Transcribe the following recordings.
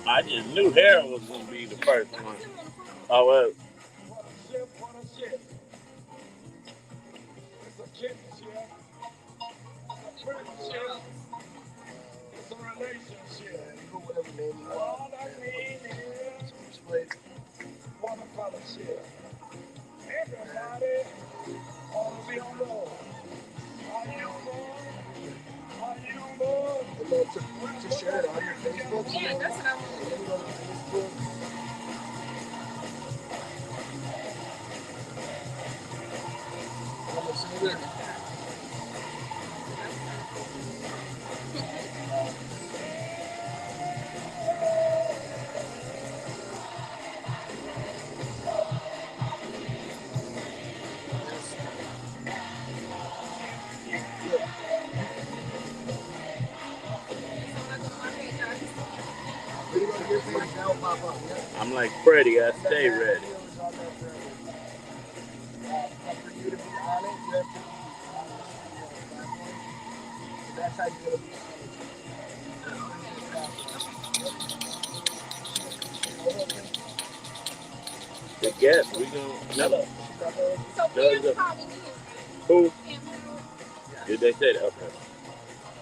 I just knew Harold was gonna be the first one. Oh well, What a ship, what a ship. It's a kinship, it's a friendship, it's a relationship. You go whatever name you want. All I mean is what a fellowship. Everybody ought to be on board. Are you on board? Are you on board? And then to share it on your Facebook. Yeah, that's what I want. Facebook. I'm like Freddie. I stay ready. For you to be on it, you have to that's how you're gonna be The guest, we gonna hello. So Pam's calling you. Who Pam did they say that? Okay.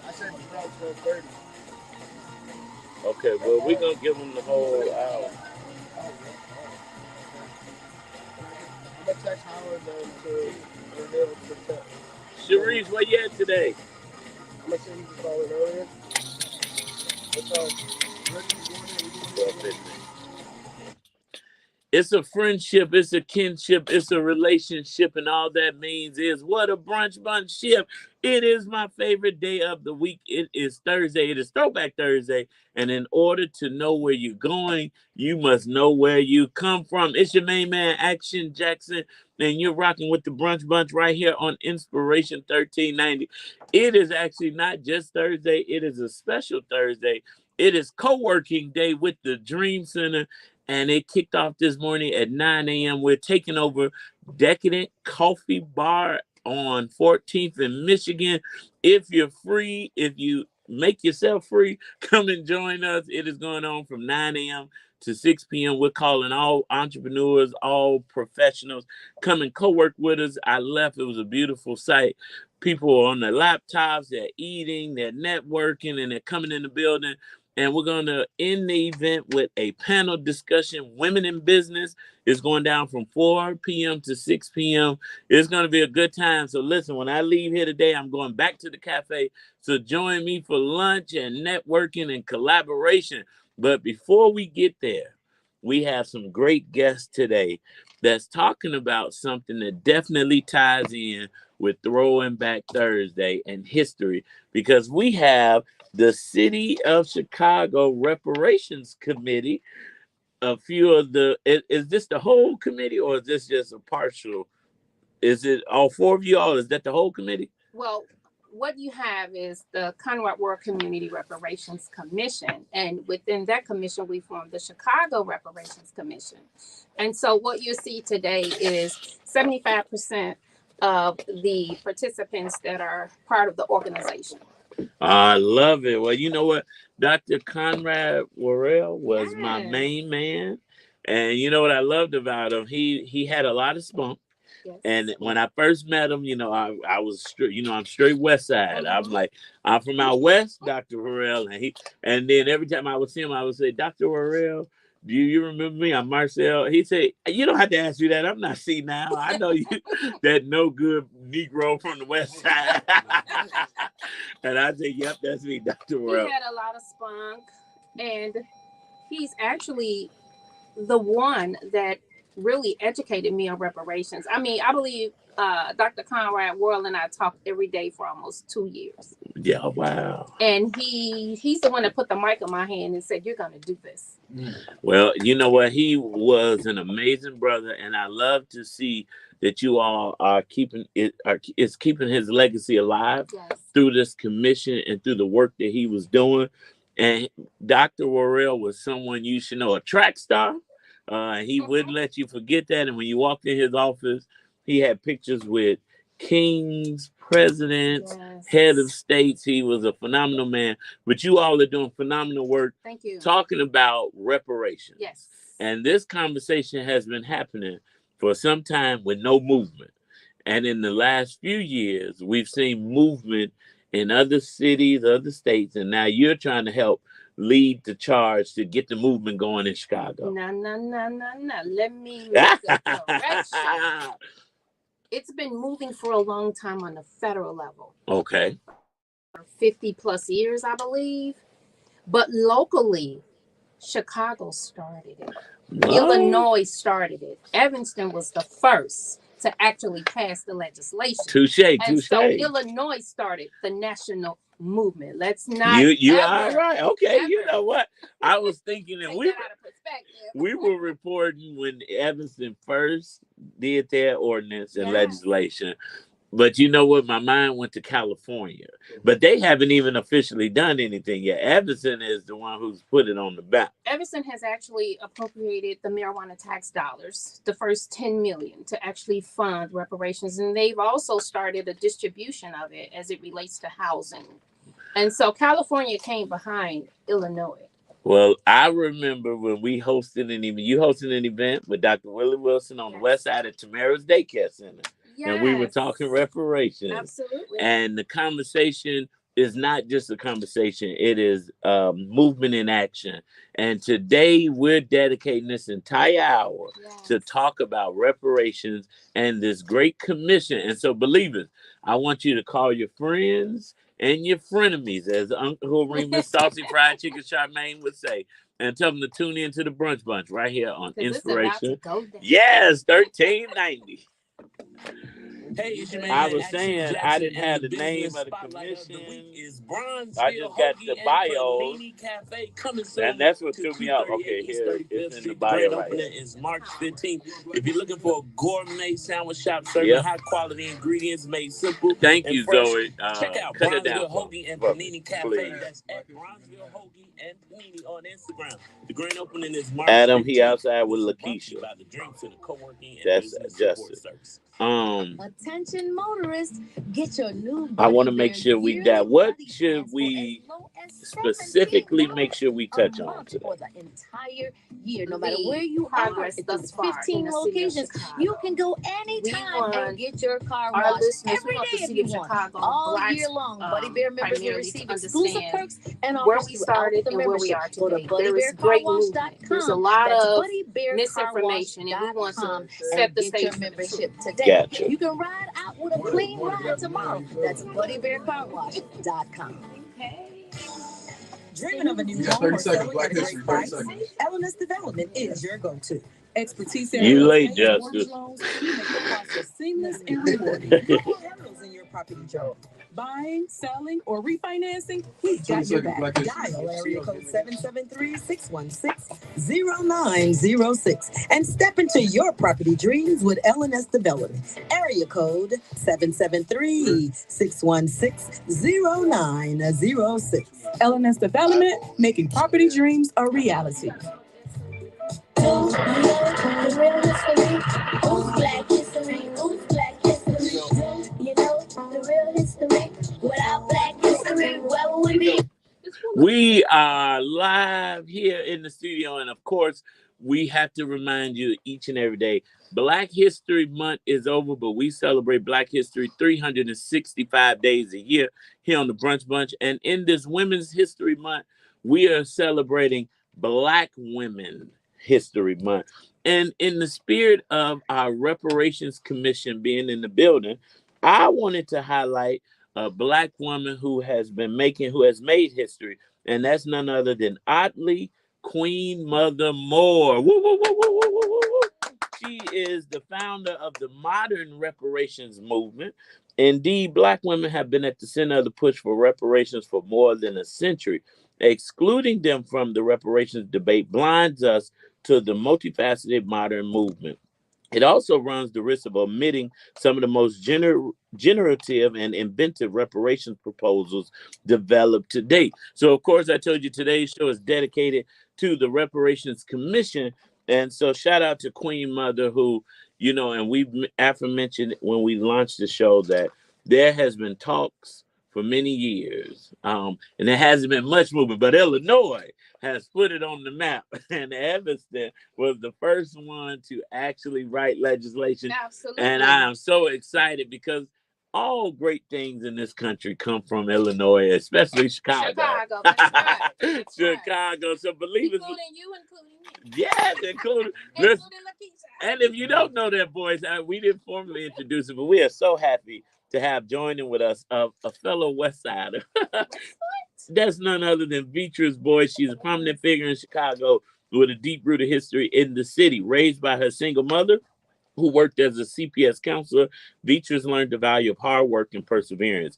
I said 12:30. Okay. Well, we gonna give them the whole hour. I'm gonna text Howard to O'Neill for text. Sharice, where you at today? I'm gonna send you the call earlier. That's all. Ready to go in? We doing it? It's a friendship, it's a kinship, it's a relationship, and all that means is what a brunch bunch ship. It is my favorite day of the week. It is Thursday. It is Throwback Thursday. And in order to know where you're going, you must know where you come from. It's your main man, Action Jackson, and you're rocking with the brunch bunch right here on Inspiration 1390. It is actually not just Thursday, it is a special Thursday. It is co-working day with the Dream Center, and it kicked off this morning at 9 a.m. We're taking over Decadent Coffee Bar on 14th in Michigan. If you're free, if you make yourself free, come and join us. It is going on from 9 a.m. to 6 p.m. We're calling all entrepreneurs, all professionals, come and co-work with us. I left. It was a beautiful sight. People are on their laptops, they're eating, they're networking, and they're coming in the building. And we're going to end the event with a panel discussion. Women in Business is going down from 4 p.m. to 6 p.m. It's going to be a good time. So listen, when I leave here today, I'm going back to the cafe. So join me for lunch and networking and collaboration. But before we get there, we have some great guests today that's talking about something that definitely ties in with Throwing Back Thursday and history, because we have the City of Chicago Reparations Committee. A few of the is this the whole committee, or is this just a partial? Is it all four of you all? Is that the whole committee? Well, what you have is the Conrad World Community Reparations Commission. And within that commission, we formed the Chicago Reparations Commission. And so what you see today is 75% of the participants that are part of the organization. I love it. Well, you know what? Dr. Conrad Worrell was my Yes. main man. And you know what I loved about him? He had a lot of spunk. Yes. And when I first met him, I was straight, I'm straight West Side. I'm like, I'm from out West, Dr. Worrell. And then every time I would see him, I would say, Dr. Worrell, do you remember me? I'm Marcel. He said, you don't have to ask you that. I'm not see now. I know you, that no good Negro from the West Side. And I said, yep, that's me, Dr. He Worrell. had a lot of spunk, and he's actually the one that really educated me on reparations. I mean, I believe Dr. Conrad Worrell and I talked every day for almost 2 years. Yeah, wow. And he's the one that put the mic in my hand and said, "You're gonna do this." Well, you know what? He was an amazing brother, and I love to see that you all are keeping it, is keeping his legacy alive. Yes. Through this commission and through the work that he was doing. And Dr. Worrell was someone you should know, a track star. He wouldn't let you forget that. And when you walked in his office, he had pictures with kings, presidents, Yes. head of states. He was a phenomenal man. But you all are doing phenomenal work Thank you. talking about reparations. Yes. And this conversation has been happening for some time with no movement. And in the last few years, we've seen movement in other cities, other states, and now you're trying to help lead the charge to get the movement going in Chicago. No. Let me make a correction. It's been moving for a long time on the federal level. Okay. For 50 plus years, I believe. But locally, Chicago started it. What? Illinois started it. Evanston was the first to actually pass the legislation. Touche. And so Illinois started the national movement. Let's not. You ever, are right. Okay. ever You know what? I was thinking that take we that out of perspective. we were reporting when Evanston first did their ordinance and Yes. legislation. But you know what? My mind went to California. But they haven't even officially done anything yet. Evanston is the one who's put it on the map. Evanston has actually appropriated the marijuana tax dollars, the first 10 million, to actually fund reparations. And they've also started a distribution of it as it relates to housing. And so California came behind Illinois. Well, I remember when we hosted an event. You hosted an event with Dr. Willie Wilson on the Yes. west side of Tamara's Daycare Center. Yes. And we were talking reparations. Absolutely. And the conversation is not just a conversation, it is movement in action. And today we're dedicating this entire hour Yes. to talk about reparations and this great commission. And so, believers, I want you to call your friends and your frenemies, as Uncle Remus Saucy Fried Chicken Charmaine would say, and tell them to tune in to the Brunch Bunch right here on 'Cause it's about to Inspiration. go down. Yes, 1390. Hey, it's your man, I was Action saying Jackson, I didn't and have the name business of the spotlight of the commission. week is Bronzeville I just got Hoagie the and bios. Panini Cafe coming soon. And that's what to threw me off. 238 Okay, East here 35th it's in the Street. bio Grand right opening here. is March 15th. If you're looking for a gourmet sandwich shop serving Yep. high quality ingredients made simple Thank and you, fresh, Zoe. check out Cut it down Bronzeville for me. Hoagie and For me, Panini Cafe. please. That's at Bronzeville Hoagie and Panini on Instagram. The grand opening is March Adam, 15th. he outside with It's brought to you Lakeisha. by the drinks and the co-working and That's business support Justice. service. Attention motorists, get your new I want to Buddy make Bear sure we yearly got. What Buddy should Pass for we as low as specifically $17 make sure we a touch on month today? for the entire year. No matter The where you are, progress it's thus far in 15 the city of locations. Chicago. You can go We anytime want and get your car our washed listeners, every we want day the if city you of want. Chicago, All Blacks, year long, Buddy Bear members will primarily receive to exclusive understand perks and where offers we throughout started the and where we membership. are Go to today. There is great movement. There's a BuddyBearCarWash.com. lot That's of BuddyBearCarWash.com misinformation, and we want to and set the get your stage. membership today. Gotcha. You can ride out with a clean ride tomorrow. That's BuddyBearCarWash.com. Okay. Dreaming of a new home or selling at a great price? L&S Development is your go-to. Expertise in You real late, estate and mortgage Justice. loans, we make the process seamless and rewarding. No more hurdles in your property journey. Buying, selling, or refinancing, we've got your back. Dial area code 773-616-0906 and step into your property dreams with L&S Development. Area code 773-616-0906. L&S Development, making property dreams a reality. Who's the real history? Who's Black history? Who's Black history? You know the real history. Without Black history, where would we be? We are live here in the studio, and of course, we have to remind you each and every day, Black History Month is over, but we celebrate Black History 365 days a year here on the Brunch Bunch. And in this Women's History Month, we are celebrating Black Women History Month. And in the spirit of our Reparations Commission being in the building, I wanted to highlight a Black woman who has made history, and that's none other than Otley Queen Mother Moore. Woo, woo, woo, woo, woo, woo, woo, woo. She is the founder of the modern reparations movement. Indeed, Black women have been at the center of the push for reparations for more than a century. Excluding them from the reparations debate blinds us to the multifaceted modern movement. It also runs the risk of omitting some of the most generative and inventive reparations proposals developed to date. So, of course, I told you today's show is dedicated to the Reparations Commission. And so shout out to Queen Mother who, and we aforementioned when we launched the show that there has been talks for many years, and there hasn't been much movement, but Illinois has put it on the map, and Evanston was the first one to actually write legislation. Absolutely. And I am so excited because all great things in this country come from Illinois, especially Chicago. Chicago, that's right. That's right. Chicago. So believe it. Including you, including me. Yes, including. Including Lakeisha. And if you don't know that voice, we didn't formally introduce him, but we are so happy to have joining with us a fellow West Sider. That's none other than Beatrice Boyce. She's a prominent figure in Chicago with a deep-rooted history in the city. Raised by her single mother, who worked as a CPS counselor, Beatrice learned the value of hard work and perseverance.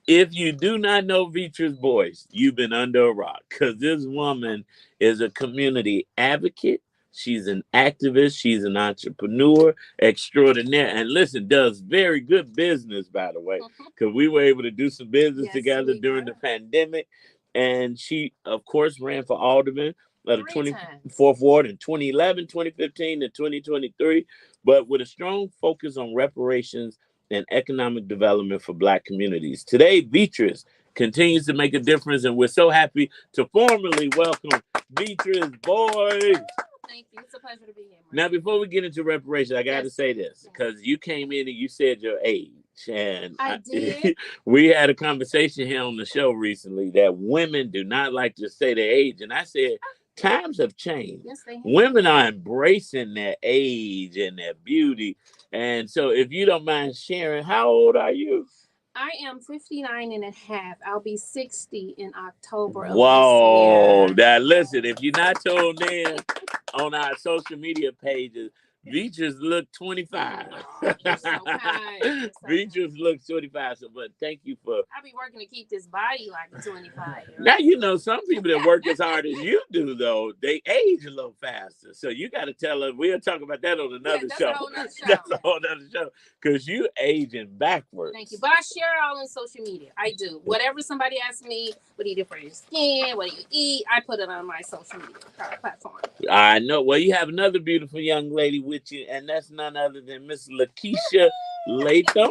If you do not know Beatrice Boyce, you've been under a rock, because this woman is a community advocate. She's an activist. She's an entrepreneur extraordinaire. And listen, does very good business, by the way, because we were able to do some business together during the pandemic. And she, of course, ran for alderman of the 24th Ward in 2011, 2015, and 2023, but with a strong focus on reparations and economic development for Black communities. Today, Beatrice continues to make a difference, and we're so happy to formally welcome Beatrice Boyce. Thank you. It's a pleasure to be here. Now, before we get into reparations, I got to say this, because you came in and you said your age. And I did. We had a conversation here on the show recently that women do not like to say their age. And I said, times have changed. Yes, they have. Women are embracing their age and their beauty. And so if you don't mind sharing, how old are you? I am 59 and a half. I'll be 60 in October of Whoa. this year. Now, listen, if you're not tuned in on our social media pages, Beatrice look 25. You're so kind. Beatrice looks 25. So, but thank you for. I'll be working to keep this body like a 25. Now, you know, some people that work as hard as you do, though, they age a little faster. So you got to tell us. We'll talk about that on another show. A whole nother show. That's a whole other show. Because you aging backwards. Thank you. But I share it all on social media. I do. Whatever somebody asks me, what do you do for your skin? What do you eat? I put it on my social media platform. I know. Well, you have another beautiful young lady with you, and that's none other than Miss Lakeisha Latham.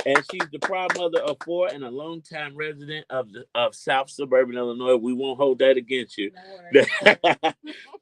And she's the proud mother of 4 and a longtime resident of South Suburban Illinois. We won't hold that against you. No.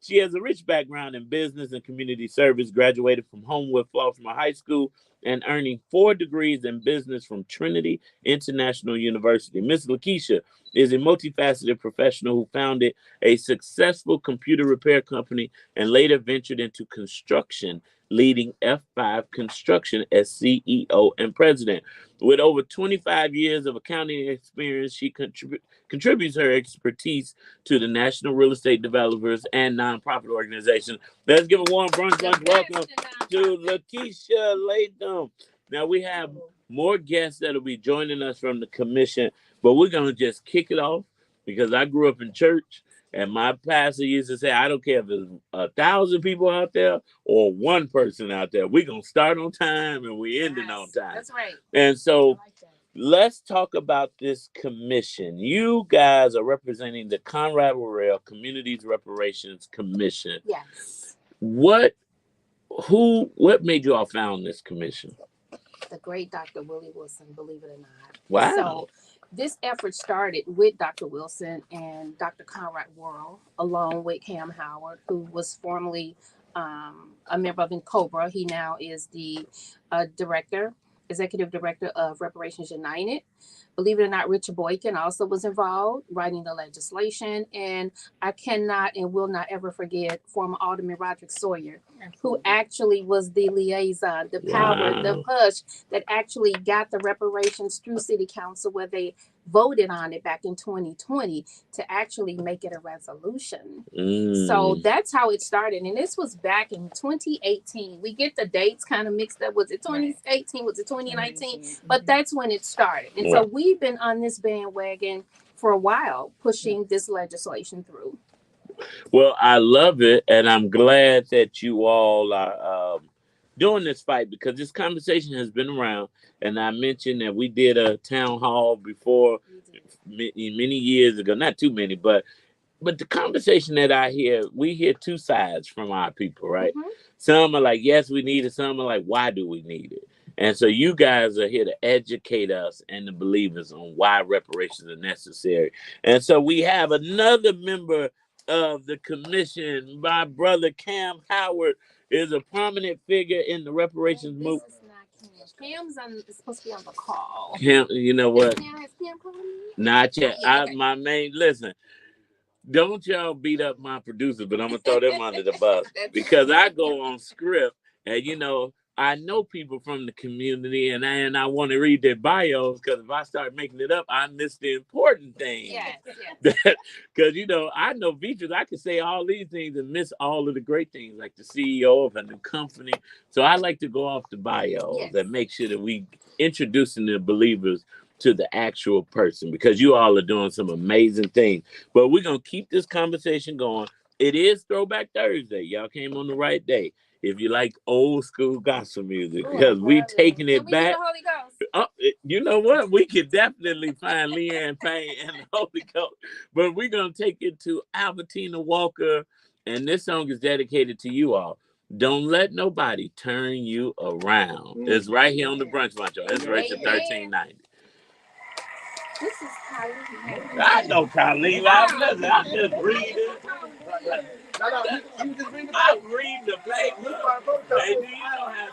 She has a rich background in business and community service, graduated from Homewood Flossmoor High School, and earning 4 degrees in business from Trinity International University. Miss Lakeisha is a multifaceted professional who founded a successful computer repair company and later ventured into construction, leading F5 Construction as CEO and president. With over 25 years of accounting experience, she contributes her expertise to the national real estate developers and nonprofit organizations. Let's give a warm brunch welcome to Lakeisha Latham. Now, we have more guests that will be joining us from the commission, but we're going to just kick it off because I grew up in church. And my pastor used to say, I don't care if there's 1,000 people out there or one person out there. We're going to start on time and we're ending on time. That's right. And so let's talk about this commission. You guys are representing the Conrad Worrell Communities Reparations Commission. Yes. What made you all found this commission? The great Dr. Willie Wilson, believe it or not. Wow. So, this effort started with Dr. Wilson and Dr. Conrad Worrell, along with Cam Howard, who was formerly a member of NCOBRA. He now is the executive director of Reparations United. Believe it or not, Richard Boykin also was involved writing the legislation. And I cannot and will not ever forget former Alderman Roderick Sawyer, who actually was the liaison, the power, the push that actually got the reparations through City Council, where they voted on it back in 2020 to actually make it a resolution. So that's how it started. And this was back in 2018. We get the dates kind of mixed up. Was it 2018? Was it 2019? But that's when it started. And so we've been on this bandwagon for a while, pushing this legislation through. Well, I love it. And I'm glad that you all are doing this fight, because this conversation has been around. And I mentioned that we did a town hall before many years ago, not too many, but the conversation that I hear, we hear two sides from our people, right? Some are like, yes, we need it. Some are like, why do we need it? And so you guys are here to educate us and the believers on why reparations are necessary. And so we have another member of the commission. My brother Cam Howard is a prominent figure in the reparations movement. This is not Cam. Cam's is supposed to be on the call. Cam, you know what? Has Cam called me? Not yet. Okay. My main, listen, don't y'all beat up my producer, but I'm going to throw them under the bus because I go on script and, you know, I know people from the community and I want to read their bios because if I start making it up, I miss the important things. Yes. Because, you know, I know features. I can say all these things and miss all of the great things like the CEO of a new company. So I like to go off the bios and make sure that we introducing the believers to the actual person because you all are doing some amazing things. But we're going to keep this conversation going. It is Throwback Thursday. Y'all came on the right day. If you like old school gospel music, because we taking it back. Holy Ghost. You know what? We could definitely find Leanne Payne and the Holy Ghost. But we're going to take it to Albertina Walker. And this song is dedicated to you all. Don't let nobody turn you around. It's right here on the Brunch Bunch. Inspiration 1390. This is Kylie. I know Kylie. I'm just reading. I'm reading the paper. Hey, do you know how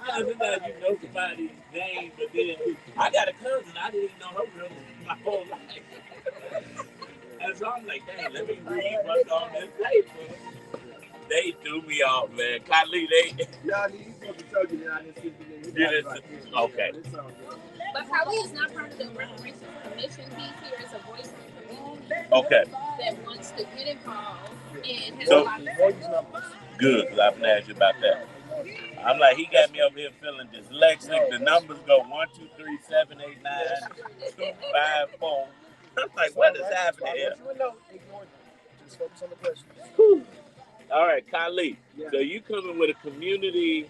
sometimes you know somebody's name, but then I got a cousin, I didn't even know her real name my whole life. And so I'm like, dang, let me read what's on this paper. They threw me off, man. Kylie, Y'all need to tell you that I didn't see okay. But Kylie is not part of the reparations commission. He's here as a voice of the community. Okay. That wants to get involved and has So, a lot of good, because I've been asking you about that. I'm like, he got me over here feeling dyslexic. The numbers go 1, 2, 3, 7, 8, 9, 2, 5, 4. I'm like, what is happening here? Just focus on the question. All right, Kylie. So you coming with a community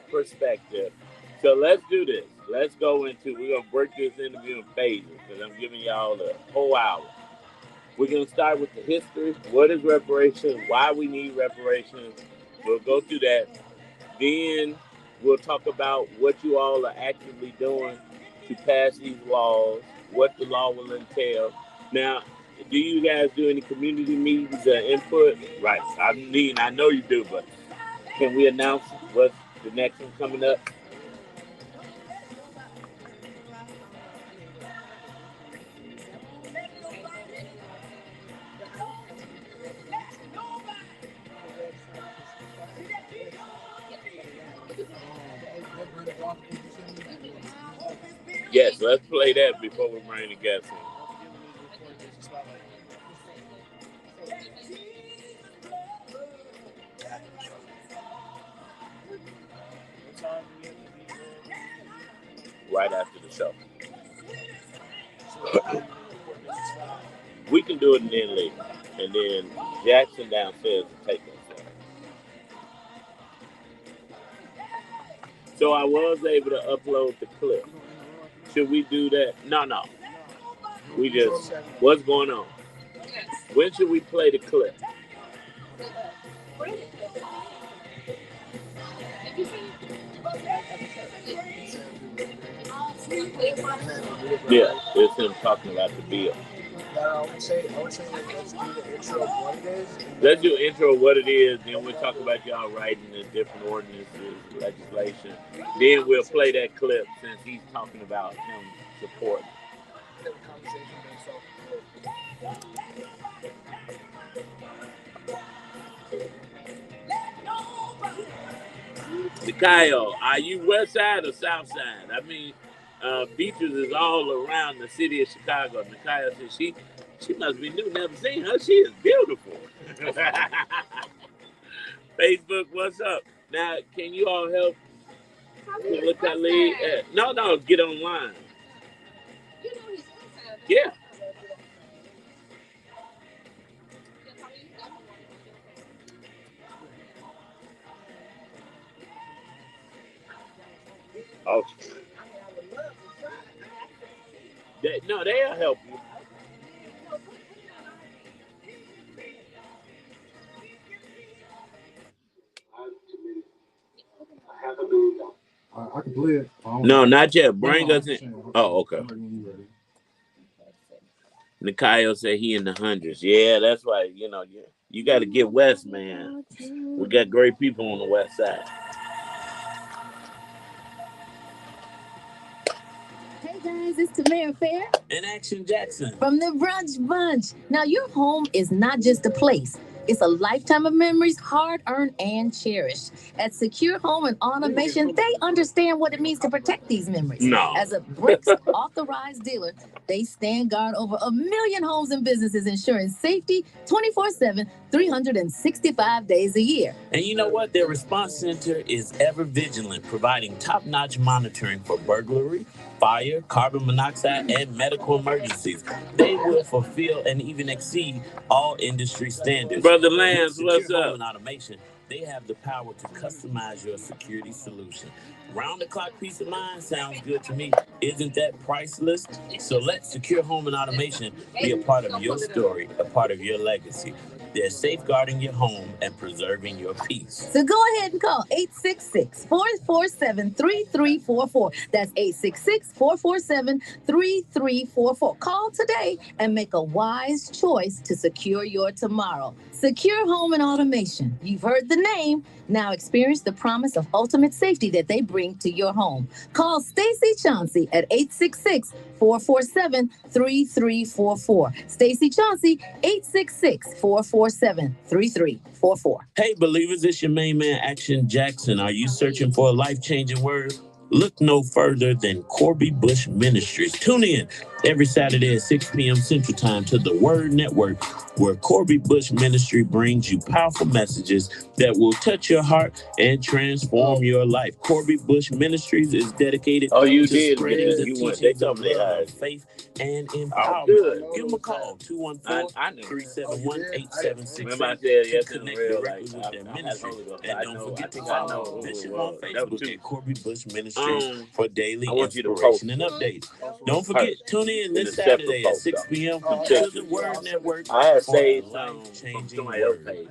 perspective. So let's do this. Let's go into, we're going to break this interview in phases because I'm giving y'all the whole hour. We're going to start with the history. What is reparations? Why we need reparations? We'll go through that. Then we'll talk about what you all are actively doing to pass these laws, what the law will entail. Now, do you guys do any community meetings or input? Right. I know you do, but can we announce what's the next one coming up? Yes, let's play that before we bring the guests in. Right after the show. We can do it and then later. And then Jackson downstairs will take us there. So I was able to upload the clip. Should we do that? No. We just, what's going on? When should we play the clip? Yeah, it's him talking about the bill. I would say let's do the intro of what it is. Let's do intro of what it is, then we'll talk about y'all writing the different ordinances, legislation. Then we'll play that clip since he's talking about him supporting. Nikayo, are you west side or south side? I mean, Beatrice is all around the city of Chicago. Nikayo says she must be new, never seen her. She is beautiful. Facebook, what's up? Now, can you all help? Look at Lee. No, get online. You know he's outside. Yeah. Oh. They'll help you. $500,000 I can play it. No, not yet. Bring us in. Oh, okay. Nikayo said he in the hundreds. Yeah, that's why, you got to get west, man. We got great people on the west side. Hey guys, it's Tamara Fair And Action Jackson from the Brunch Bunch. Now, your home is not just a place. It's a lifetime of memories, hard-earned and cherished. At Secure Home and Automation, they understand what it means to protect these memories. No. As a Bricks authorized dealer, they stand guard over 1 million homes and businesses, ensuring safety 24/7, 365 days a year. And you know what? Their response center is ever vigilant, providing top-notch monitoring for burglary, fire, carbon monoxide, and medical emergencies. They will fulfill and even exceed all industry standards. Brother Lance, what's up? In automation, they have the power to customize your security solution. Round-the-clock peace of mind sounds good to me. Isn't that priceless? So let Secure Home and Automation be a part of your story, a part of your legacy. They're safeguarding your home and preserving your peace. So go ahead and call 866-447-3344. That's 866-447-3344. Call today and make a wise choice to secure your tomorrow. Secure Home and Automation. You've heard the name. Now experience the promise of ultimate safety that they bring to your home. Call Stacy Chauncey at 866-447-3344. Stacy Chauncey, 866-447-3344. Hey, believers, it's your main man, Action Jackson. Are you searching for a life-changing word? Look no further than Corby Bush Ministries. Tune in every Saturday at 6 p.m. Central Time to the Word Network, where Corby Bush Ministry brings you powerful messages that will touch your heart and transform your life. Corby Bush Ministries is dedicated to spreading the teachings of love, faith, and empowerment. Give them a call, 214-371-8766. Remember I said to connect directly with their ministry. And don't forget to follow Bishop on Facebook at Corby Bush Ministries for daily inspiration and updates. Don't forget, tune in this Saturday at 6 p.m. to the Word Network. I have saved some from somebody else's page.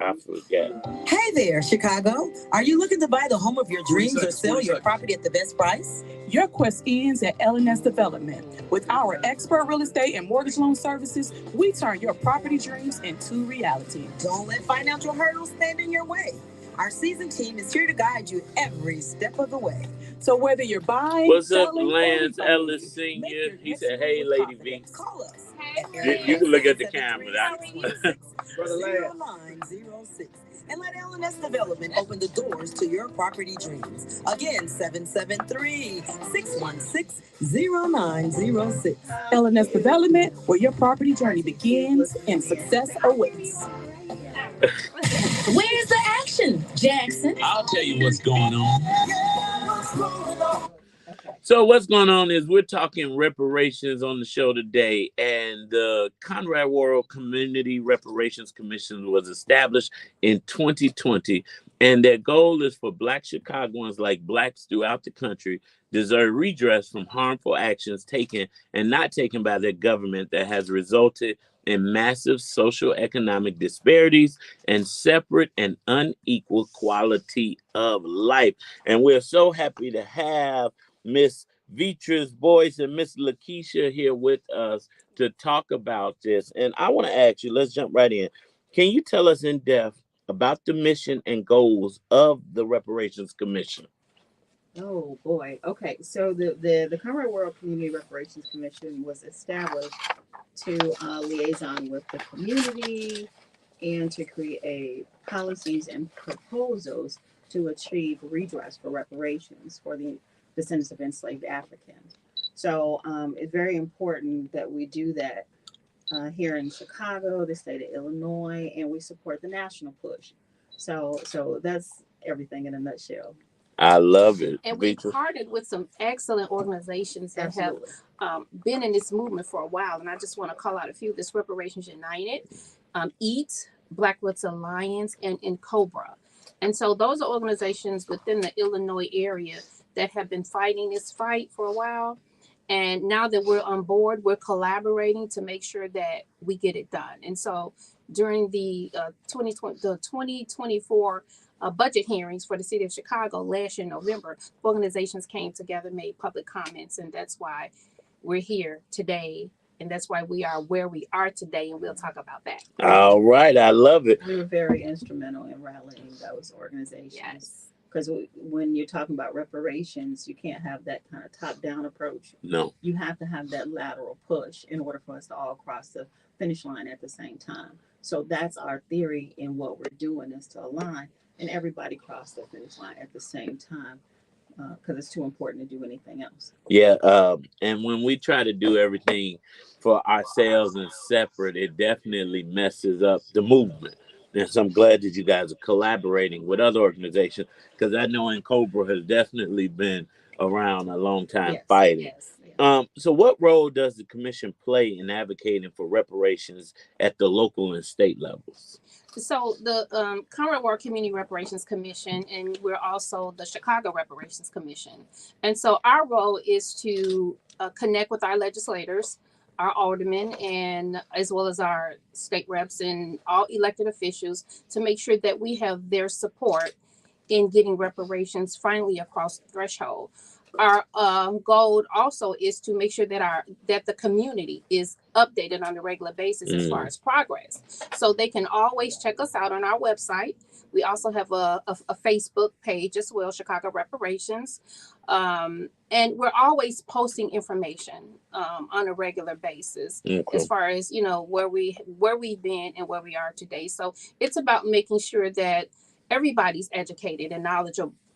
I forget. Hey there, Chicago. Are you looking to buy the home of your dreams or sell your property at the best price? Your quest ends at LNS Development. With our expert real estate and mortgage loan services, we turn your property dreams into reality. Don't let financial hurdles stand in your way. Our seasoned team is here to guide you every step of the way. So whether you're buying, what's up, selling, Lance Ellis Sr.? He said, hey, Lady V. Call us. You can look at the camera. And let LNS Development open the doors to your property dreams. Again, 773-616-0906. LNS Development, where your property journey begins and success awaits. Where's the action, Jackson? I'll tell you what's going on. So what's going on is we're talking reparations on the show today, and the Conrad World Community Reparations Commission was established in 2020, and their goal is for Black Chicagoans like Blacks throughout the country deserve redress from harmful actions taken and not taken by their government that has resulted in massive social economic disparities and separate and unequal quality of life. And we're so happy to have Miss Beatrice Boyce and Miss Lakeisha here with us to talk about this. And I want to ask you, let's jump right in. Can you tell us in depth about the mission and goals of the Reparations Commission? Oh boy. Okay. So the Conrad World Community Reparations Commission was established to liaison with the community and to create policies and proposals to achieve redress for reparations for the descendants of enslaved Africans. So it's very important that we do that here in Chicago, the state of Illinois, and we support the national push. So that's everything in a nutshell. I love it. And we partnered with some excellent organizations that Absolutely. have been in this movement for a while. And I just want to call out a few. This Reparations United, EAT, Black Roots Alliance, and COBRA. And so those are organizations within the Illinois area that have been fighting this fight for a while. And now that we're on board, we're collaborating to make sure that we get it done. And so during the 2024 budget hearings for the city of Chicago last year in November, organizations came together, made public comments, and that's why we're here today. And that's why we are where we are today, and we'll talk about that. All right, I love it. We were very instrumental in rallying those organizations. Yes. Because when you're talking about reparations, you can't have that kind of top-down approach. No. You have to have that lateral push in order for us to all cross the finish line at the same time. So that's our theory in what we're doing, is to align and everybody cross the finish line at the same time, because it's too important to do anything else. Yeah, and when we try to do everything for ourselves and separate, it definitely messes up the movement. And so I'm glad that you guys are collaborating with other organizations, because I know Cobra has definitely been around a long time fighting. Yes. So what role does the commission play in advocating for reparations at the local and state levels? So the Conroe Ward Community Reparations Commission, and we're also the Chicago Reparations Commission. And so our role is to connect with our legislators, our aldermen, and as well as our state reps and all elected officials, to make sure that we have their support in getting reparations finally across the threshold. Our goal also is to make sure that the community is updated on a regular basis as far as progress. So they can always check us out on our website. We also have a Facebook page as well, Chicago Reparations. And we're always posting information on a regular basis as far as, where we've been and where we are today. So it's about making sure that everybody's educated and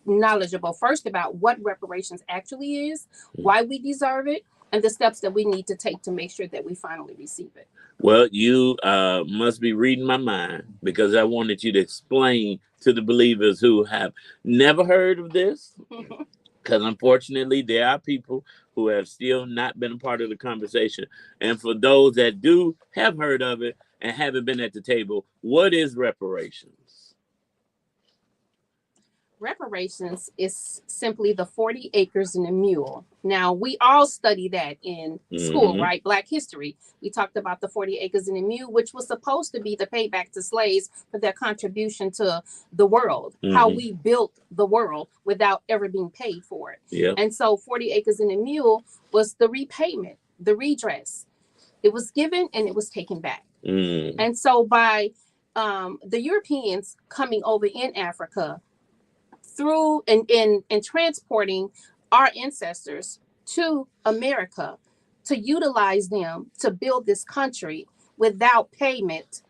knowledgeable first about what reparations actually is, why we deserve it, and the steps that we need to take to make sure that we finally receive it. Well, you must be reading my mind, because I wanted you to explain to the believers who have never heard of this, because unfortunately there are people who have still not been a part of the conversation. And for those that have heard of it and haven't been at the table, what is reparations? Reparations is simply the 40 acres and a mule. Now, we all study that in school, right? Black history. We talked about the 40 acres and a mule, which was supposed to be the payback to slaves for their contribution to the world, how we built the world without ever being paid for it. Yeah. And so 40 acres and a mule was the repayment, the redress. It was given and it was taken back. And so by the Europeans coming over in Africa, through and transporting our ancestors to America to utilize them to build this country without payment,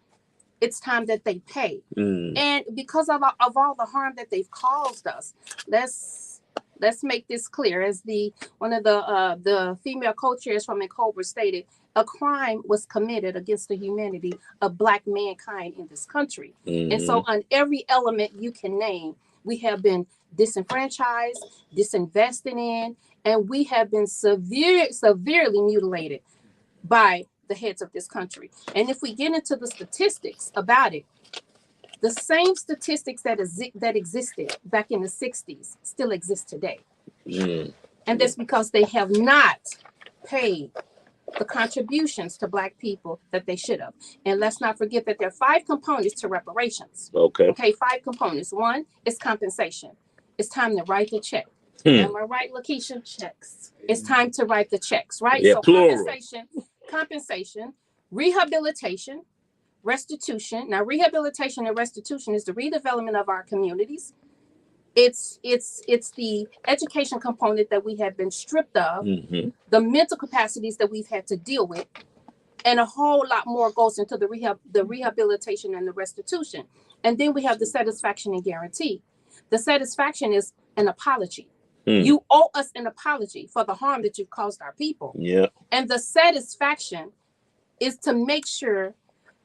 it's time that they pay. And because of all the harm that they've caused us, let's make this clear. As one of the female co-chairs from Cobra stated, a crime was committed against the humanity of Black mankind in this country. And so on every element you can name, we have been disenfranchised, disinvested in, and we have been severely mutilated by the heads of this country. And if we get into the statistics about it, the same statistics that existed back in the 60s still exist today. And that's because they have not paid the contributions to Black people that they should have. And let's not forget that there are 5 components to reparations. Okay, 5 components. 1 is compensation. It's time to write the check. Am I right, Lakeisha? Checks. It's time to write the checks, right? Yeah, so plural. compensation, rehabilitation, restitution. Now, rehabilitation and restitution is the redevelopment of our communities. It's the education component that we have been stripped of, the mental capacities that we've had to deal with, and a whole lot more goes into the rehabilitation and the restitution. And then we have the satisfaction and guarantee. The satisfaction is an apology. You owe us an apology for the harm that you've caused our people. Yeah. And the satisfaction is to make sure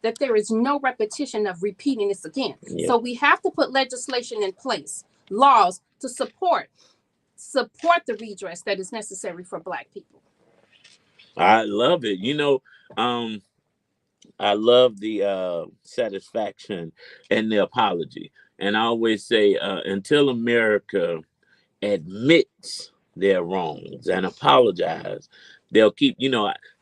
that there is no repetition of repeating this again. Yeah. So we have to put legislation in place, laws to support the redress that is necessary for Black people. I love it. I love the satisfaction and the apology. And I always say, until America admits their wrongs and apologize, they'll keep,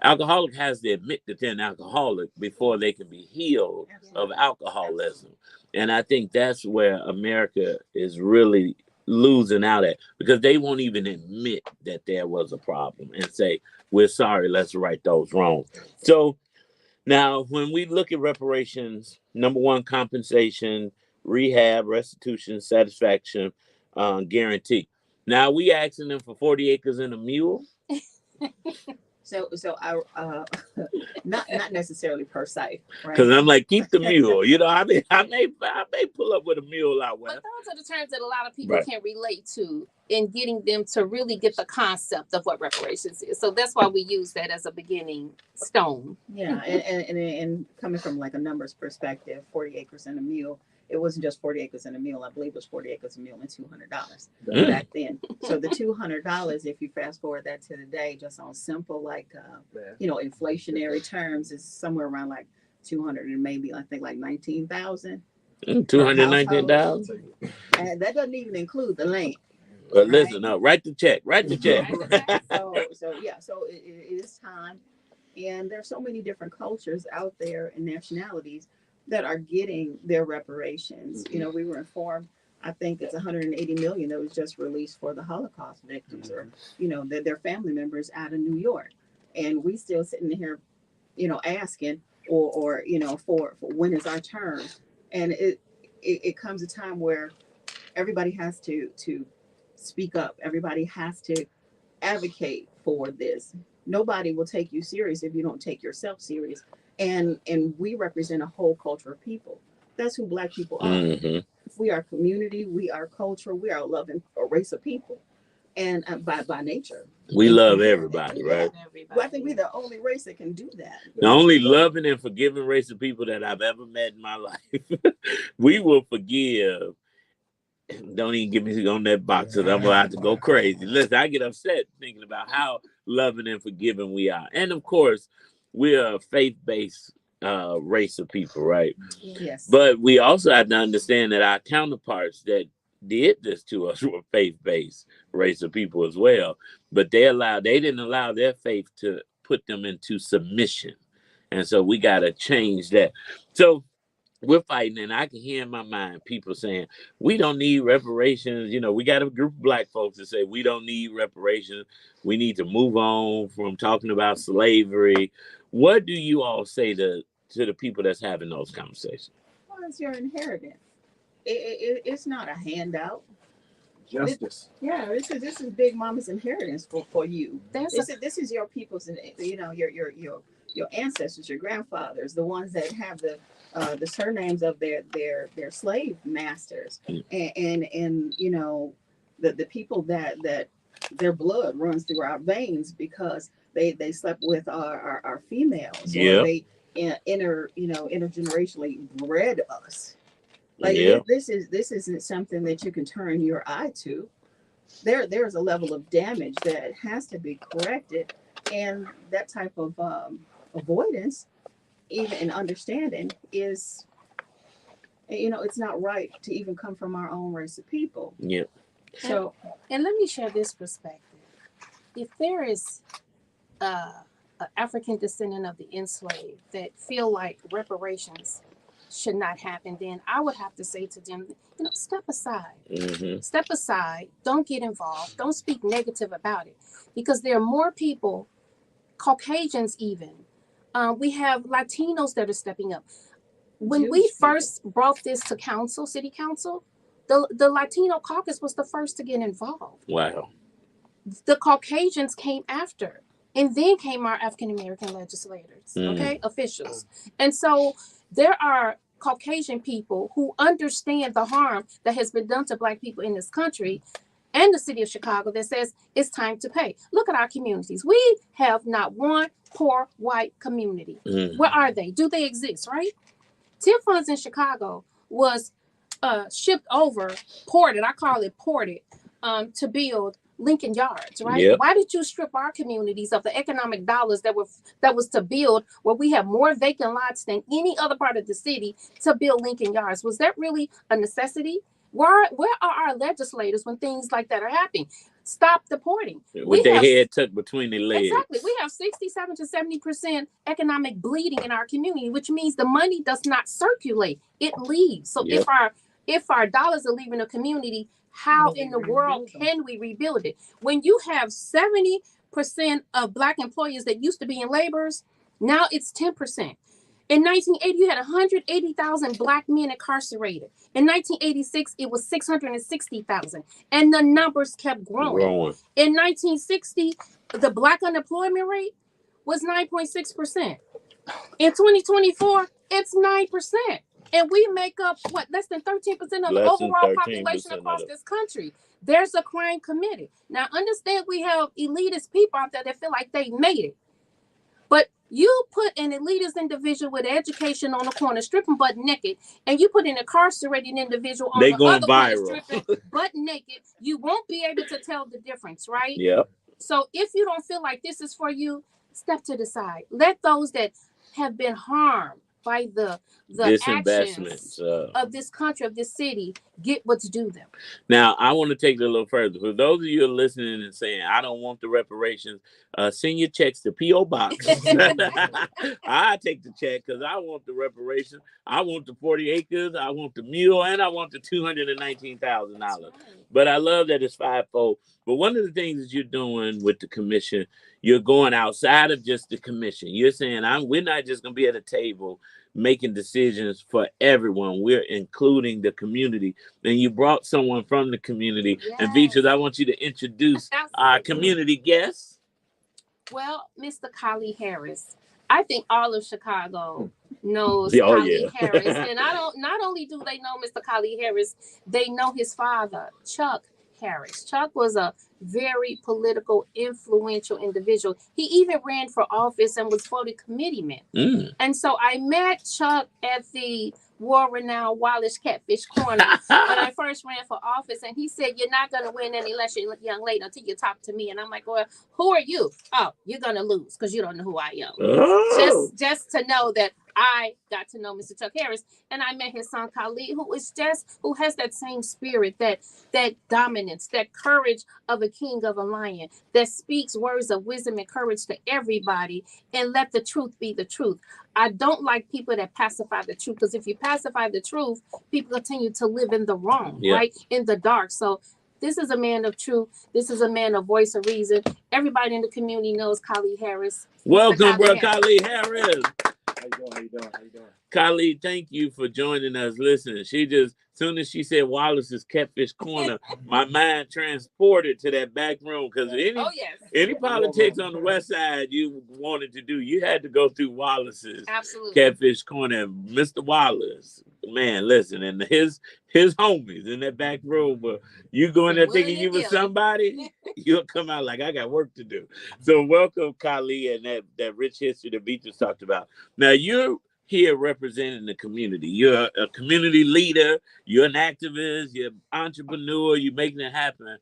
alcoholic has to admit that they're an alcoholic before they can be healed of alcoholism. And I think that's where America is really losing out at, because they won't even admit that there was a problem and say, we're sorry, let's right those wrongs. So now when we look at reparations, number one, compensation, rehab, restitution, satisfaction, guarantee. Now we asking them for 40 acres and a mule. So I not necessarily per se, right? Because I'm like, keep the mule. I may pull up with a mule out But west. those are the terms that a lot of people Right. can relate to in getting them to really get the concept of what reparations is. So that's why we use that as a beginning stone. Yeah, and coming from like a numbers perspective, 40 acres and a mule. It wasn't just 40 acres and a mule. I believe it was 40 acres and a mule and $200 back then. So the $200, if you fast forward that to today, just on simple inflationary terms, is somewhere around like 200 and maybe I think like 19,000. $219. And that doesn't even include the land. But listen, no, write the check. So it is time, and there's so many different cultures out there and nationalities that are getting their reparations. We were informed, I think it's 180 million that was just released for the Holocaust victims, or their family members out of New York, and we still sitting here, asking or for when is our turn, and it comes a time where everybody has to speak up. Everybody has to advocate for this. Nobody will take you serious if you don't take yourself serious. And we represent a whole culture of people. That's who Black people are. Mm-hmm. We are community. We are culture. We are a loving race of people. And by nature, We love everybody, right? well, I think we're the only race that can do that. The only loving and forgiving race of people that I've ever met in my life. We will forgive. Don't even get me on that box, because I'm going to have to go crazy. Listen, I get upset thinking about how loving and forgiving we are. And of course, we're a faith-based race of people, right? Yes. But we also have to understand that our counterparts that did this to us were faith-based race of people as well. But they didn't allow their faith to put them into submission. And so we got to change that. So we're fighting, and I can hear in my mind people saying, we don't need reparations. We got a group of Black folks that say we don't need reparations. We need to move on from talking about slavery. What do you all say to the people that's having those conversations? Well, it's your inheritance. It's not a handout. Justice. This is Big Mama's inheritance for you. This is your people's, your ancestors, your grandfathers, the ones that have the surnames of their slave masters, and the people that their blood runs through our veins because they slept with our females. Yeah. Or they intergenerationally bred us. Like this isn't something that you can turn your eye to. There's a level of damage that has to be corrected, and that type of avoidance, even in understanding, is it's not right to even come from our own race of people. Yeah. So, and let me share this perspective. If there is an African descendant of the enslaved that feel like reparations should not happen, then I would have to say to them, step aside. Mm-hmm. Step aside. Don't get involved. Don't speak negative about it, because there are more people, Caucasians even. We have Latinos that are stepping up. When we first brought this to council, city council, the Latino caucus was the first to get involved. Wow. The Caucasians came after, and then came our African American legislators, officials. And so there are Caucasian people who understand the harm that has been done to Black people in this country and the city of Chicago that says it's time to pay. Look at our communities. We have not one poor white community. Mm-hmm. Where are they? Do they exist, right? TIF funds in Chicago was shipped over, ported, I call it ported, to build Lincoln Yards, right? Yep. Why did you strip our communities of the economic dollars that was to build where we have more vacant lots than any other part of the city to build Lincoln Yards? Was that really a necessity? Where are our legislators when things like that are happening? Stop deporting. With their head tucked between their legs. Exactly. We have 67 to 70% economic bleeding in our community, which means the money does not circulate. It leaves. So if our dollars are leaving the community, how in the world can we rebuild it? When you have 70% of Black employees that used to be in laborers, now it's 10%. In 1980, you had 180,000 Black men incarcerated. In 1986, it was 660,000. And the numbers kept growing. In 1960, the Black unemployment rate was 9.6%. In 2024, it's 9%. And we make up, less than 13% of the overall population across this country. There's a crime committed. Now, understand we have elitist people out there that feel like they made it. But you put an elitist individual with education on the corner stripping butt naked, and you put an incarcerated individual on the other corner stripping butt naked, you won't be able to tell the difference, right? Yep. So if you don't feel like this is for you, step to the side. Let those that have been harmed by the actions of this country, of this city, get what's due them. Now, I want to take it a little further. For those of you who are listening and saying, I don't want the reparations, send your checks to P.O. Box. I take the check because I want the reparations. I want the 40 acres. I want the mule, and I want the $219,000. Right. But I love that it's fivefold. But one of the things that you're doing with the commission, you're going outside of just the commission. You're saying, we're not just going to be at a table making decisions for everyone. We're including the community. And you brought someone from the community. Yes. And Beatrice, I want you to introduce our community guests. Well, Mr. Kali Harris. I think all of Chicago knows Kali Harris. And not only do they know Mr. Kali Harris, they know his father, Chuck Harris. Chuck was a very political, influential individual. He even ran for office and was voted committeeman. And so I met Chuck at the world-renowned Wallace Catfish Corner when I first ran for office, and he said, "You're not going to win any election, young lady, until you talk to me." And I'm like, "Well, who are you?" "Oh, you're going to lose because you don't know who I am." Oh. Just to know that I got to know Mr. Chuck Harris, and I met his son Khalid, who has that same spirit, that dominance, that courage of a king, of a lion, that speaks words of wisdom and courage to everybody, and let the truth be the truth. I don't like people that pacify the truth, because if you pacify the truth, people continue to live in the wrong, right? In the dark. So this is a man of truth. This is a man of voice of reason. Everybody in the community knows Kali Harris. Welcome, bro, Kali Harris. How you doing? Kali, thank you for joining us. Listen, as soon as she said Wallace's Catfish Corner, my mind transported to that back room, because any politics on the west side you wanted to do, you had to go through Wallace's Catfish Corner. And Mr. Wallace, man, listen, and his homies in that back room, you go in there thinking you were somebody, you'll come out like, I got work to do. So welcome, Kali, and that rich history that Beatrice talked about. Now, you're here representing the community. You're a community leader, you're an activist, you're an entrepreneur, you're making it happen.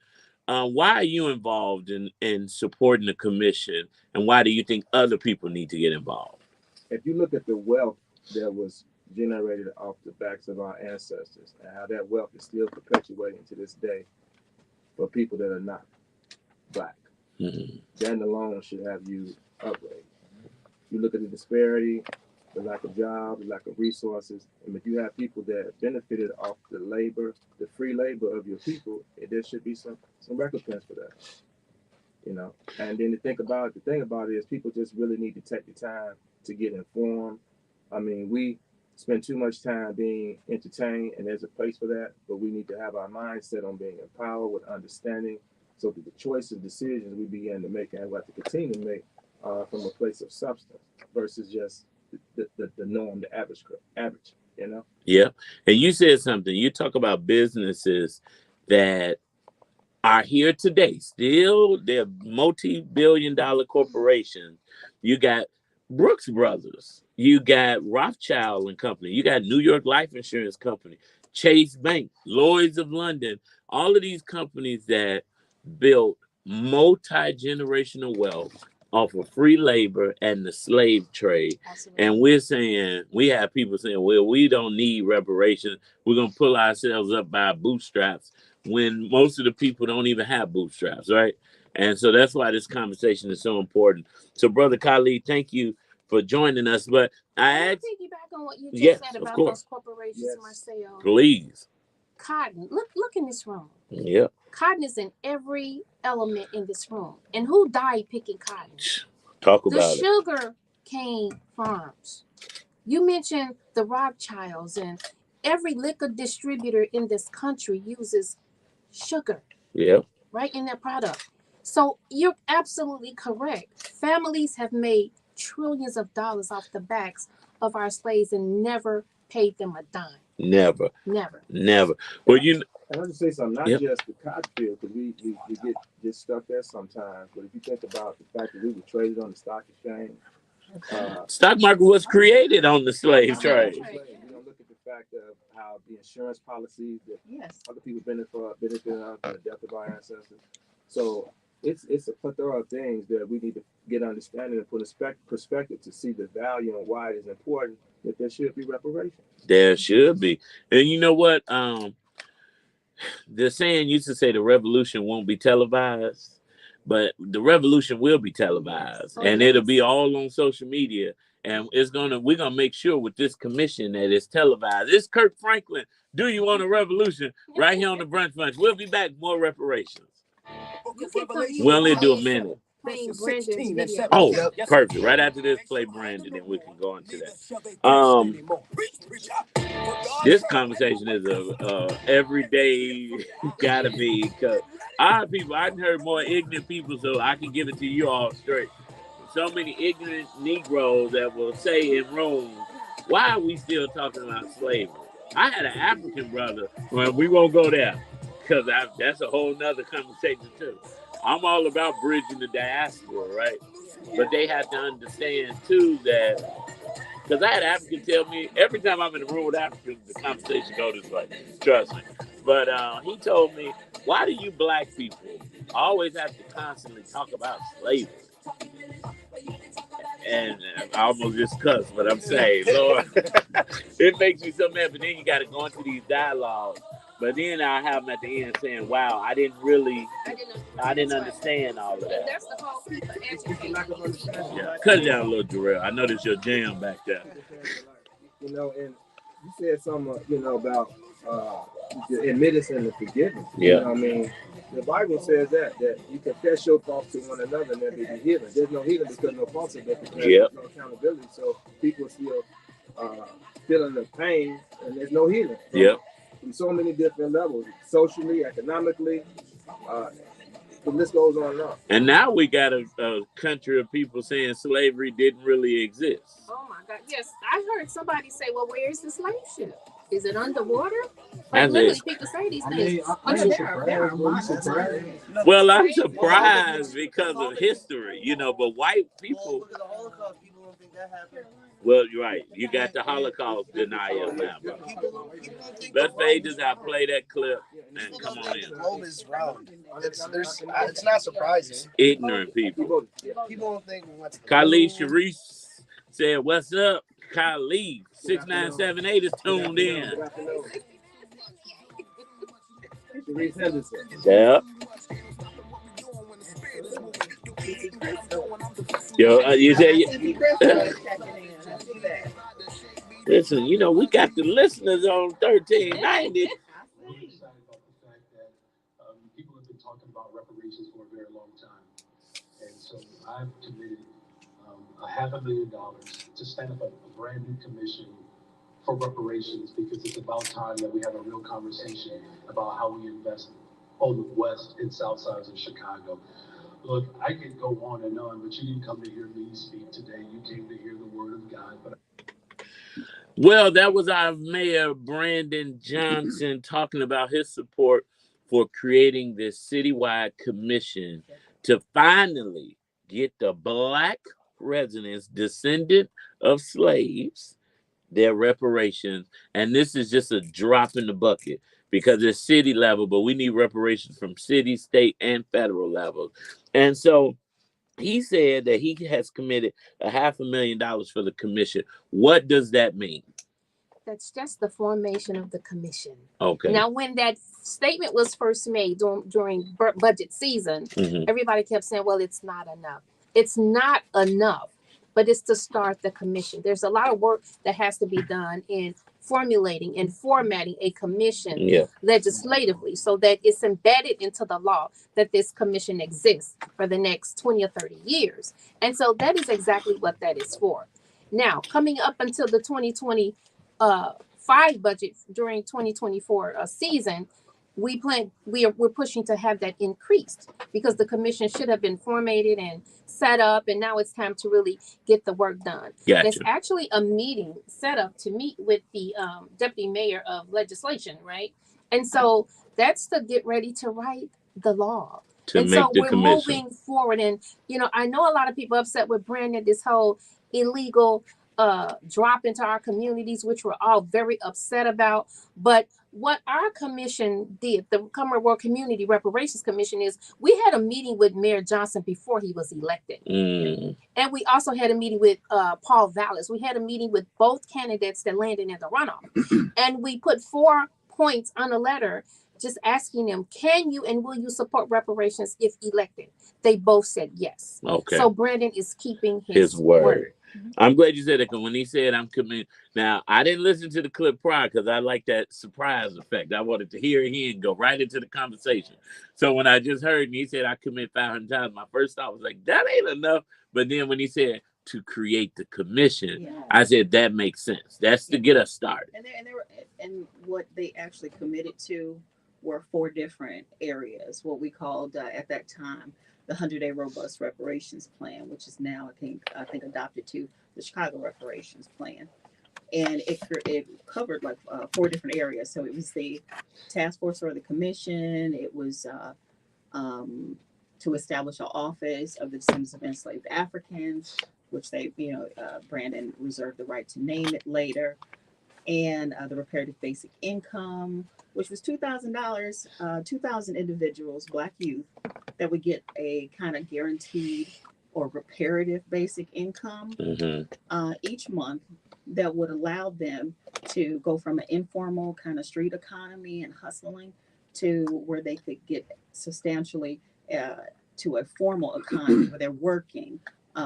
Why are you involved in supporting the commission, and why do you think other people need to get involved? If you look at the wealth that was generated off the backs of our ancestors, and how that wealth is still perpetuating to this day for people that are not Black, that alone should have you outraged. You look at the disparity, the lack of jobs, the lack of resources, and if you have people that benefited off the labor, the free labor of your people, there should be some recompense for that, you know. And then the thing about it is, people just really need to take the time to get informed. I mean, we spend too much time being entertained, and there's a place for that, but we need to have our mindset on being empowered with understanding, so that the choices, decisions we begin to make, and we have to continue to make, from a place of substance versus just the norm, the average, you know? Yeah. And you said something. You talk about businesses that are here today. Still, they're multi-billion-dollar corporations. You got Brooks Brothers. You got Rothschild and Company. You got New York Life Insurance Company, Chase Bank, Lloyd's of London. All of these companies that built multi-generational wealth off of free labor and the slave trade. Absolutely. And we have people saying, well, we don't need reparations. We're going to pull ourselves up by our bootstraps. when most of the people don't even have bootstraps, right? And so that's why this conversation is so important. So, Brother Khalid, thank you for joining us. But Can I I asked, piggyback on what you just yes, said of about course, those corporations, Yes. Marcel? please. Cotton. Look in this room. Yeah, Cotton is in every element in this room. And who died picking cotton? talk The about it. sugar cane farms. You mentioned the Rothschilds, and every liquor distributor in this country uses sugar, Yeah, right, in their product. So you're absolutely correct. Families have made trillions of dollars off the backs of our slaves and never paid them a dime. never, Never. never. Well, And I'll just say something, not Yep. just the cotton field, because we get stuck there sometimes. But if you think about the fact that we were traded on the stock exchange, stock market was created on the slave trade. you don't look at the fact of how the insurance policies that Yes. other people benefit from the death of our ancestors. So it's a plethora of things that we need to get understanding and put in perspective to see the value and why it is important that there should be reparations. There should be. And you know what? The saying used to say the revolution won't be televised, but the revolution will be televised, and it'll be all on social media. And we're gonna make sure with this commission that it's televised. It's Kirk Franklin. Do you want a revolution? Right here on the Brunch Bunch. We'll be back. More reparations. We only do a minute. Playing Brandon's video. Oh, perfect. Right after this, play Brandon, and we can go into that. This conversation is a everyday gotta be, because our people, I've heard more ignorant people, so I can give it to you all straight. So many ignorant Negroes that will say in Rome, why are we still talking about slavery? I had an African brother. Well, we won't go there, because that's a whole nother conversation too. I'm all about bridging the diaspora, right? But they have to understand too that, because I had African tell me, every time I'm in the room with Africans, the conversation goes this way. Trust me. But he told me, why do you black people always have to constantly talk about slavery? And I almost just cussed, but I'm saying, Lord, it makes me so mad. But then you got to go into these dialogues. But then I have them at the end saying, wow, I didn't understand all of that. That's the whole piece of education. Yeah. Cut it down a little, Jarrell. I know that's your jam back there. You know, and you said something, about the admittance and the forgiveness. Yeah. You know what I mean? The Bible says that you confess your faults to one another and there be healing. There's no healing because no faults have been confessed. Yep. There's no accountability. So people still feeling the pain and there's no healing. Yep. From so many different levels, socially, economically, the list goes on and on. And now we got a country of people saying slavery didn't really exist. Oh my God! Yes, I heard somebody say, "Well, where is the slave ship? Is it underwater?" Like literally, people say these things. Well, I'm surprised because of history, but white people. Well, you're right. You got the Holocaust denial now. Let's fade this out, play that clip, and come on in. The globe is round. It's not surprising. Ignorant people. People don't think we went to the Khalid Sharif said, "What's up, Khalid? 6978 is tuned in." Yeah. Yo, you say, listen, we got the listeners on 1390. People have been talking about reparations for a very long time. And so I've committed $500,000 to stand up a brand new commission for reparations, because it's about time that we have a real conversation about how we invest on the west and south sides of Chicago. Look, I could go on and on, but you didn't come to hear me speak today. You came to hear the word of God. Well, that was our mayor, Brandon Johnson, talking about his support for creating this citywide commission to finally get the Black residents, descendant of slaves, their reparations. And this is just a drop in the bucket because it's city level, but we need reparations from city, state, and federal levels. And so he said that he has committed $500,000 for the commission. What does that mean? That's just the formation of the commission. Okay. Now, when that statement was first made during budget season, everybody kept saying, well, it's not enough. It's not enough, but it's to start the commission. There's a lot of work that has to be done in formulating and formatting a commission legislatively so that it's embedded into the law that this commission exists for the next 20 or 30 years. And so that is exactly what that is for. Now, coming up until the 2025 budget during 2024 season, we're pushing to have that increased because the commission should have been formatted and set up, and now it's time to really get the work done. Gotcha. There's actually a meeting set up to meet with the deputy mayor of legislation, right? And so that's to get ready to write the law. And so we're moving forward. And, you know, I know a lot of people upset with Brandon, this whole illegal drop into our communities, which we're all very upset about. But what our commission did, the Commonwealth Community Reparations Commission, is we had a meeting with Mayor Johnson before he was elected. And we also had a meeting with Paul Vallis. We had a meeting with both candidates that landed in the runoff. And we put 4 points on a letter just asking them, can you and will you support reparations if elected? They both said yes. Okay. So Brandon is keeping his word. I'm glad you said that, because when he said I'm committed. Now, I didn't listen to the clip prior because I like that surprise effect. I wanted to hear it and go right into the conversation. So when I just heard and he said I commit 500 times, my first thought was like, that ain't enough. But then when he said to create the commission, I said that makes sense. That's to get us started. And what they actually committed to were 4 different areas, what we called at that time the 100-day robust reparations plan, which is now I think adopted to the Chicago reparations plan. And it covered like 4 different areas. So it was the task force or the commission. It was to establish an office of the descendants of enslaved Africans, which they, Brandon reserved the right to name it later. And the reparative basic income, which was $2,000, 2,000 individuals, Black youth, that would get a kind of guaranteed or reparative basic income each month that would allow them to go from an informal kind of street economy and hustling to where they could get substantially to a formal economy where they're working,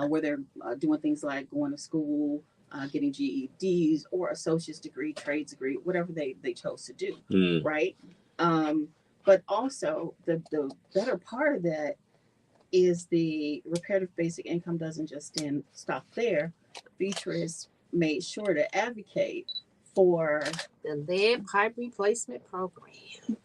where they're doing things like going to school, getting GEDs or associate's degree, trades degree, whatever they chose to do, right? But also the better part of that is the reparative basic income doesn't just stop there. Beatrice made sure to advocate for the lead pipe replacement program,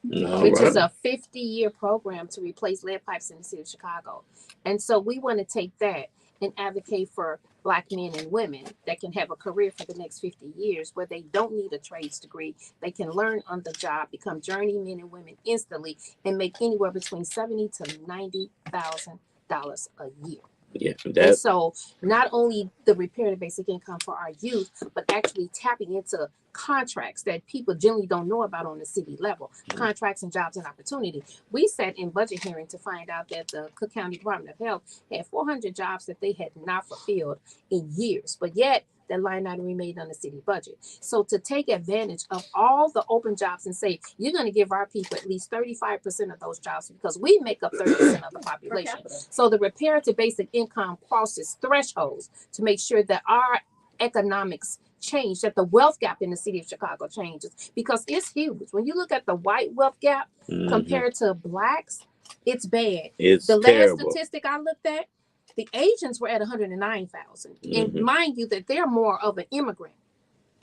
which is a 50-year program to replace lead pipes in the city of Chicago. And so we want to take that and advocate for Black men and women that can have a career for the next 50 years where they don't need a trades degree. They can learn on the job, become journeymen and women instantly, and make anywhere between $70,000 to $90,000 a year. Yeah, and so not only the reparative basic income for our youth, but actually tapping into contracts that people generally don't know about on the city level, contracts and jobs and opportunity. We sat in budget hearing to find out that the Cook County Department of Health had 400 jobs that they had not fulfilled in years, but yet that line item remained on the city budget. So to take advantage of all the open jobs and say, you're going to give our people at least 35% of those jobs because we make up 30% of the population. So the reparative basic income crosses thresholds to make sure that our economics change, that the wealth gap in the city of Chicago changes, because it's huge. When you look at the white wealth gap compared to Blacks, it's bad. It's the terrible. Last statistic I looked at, the Asians were at 109,000. And mind you that they're more of an immigrant,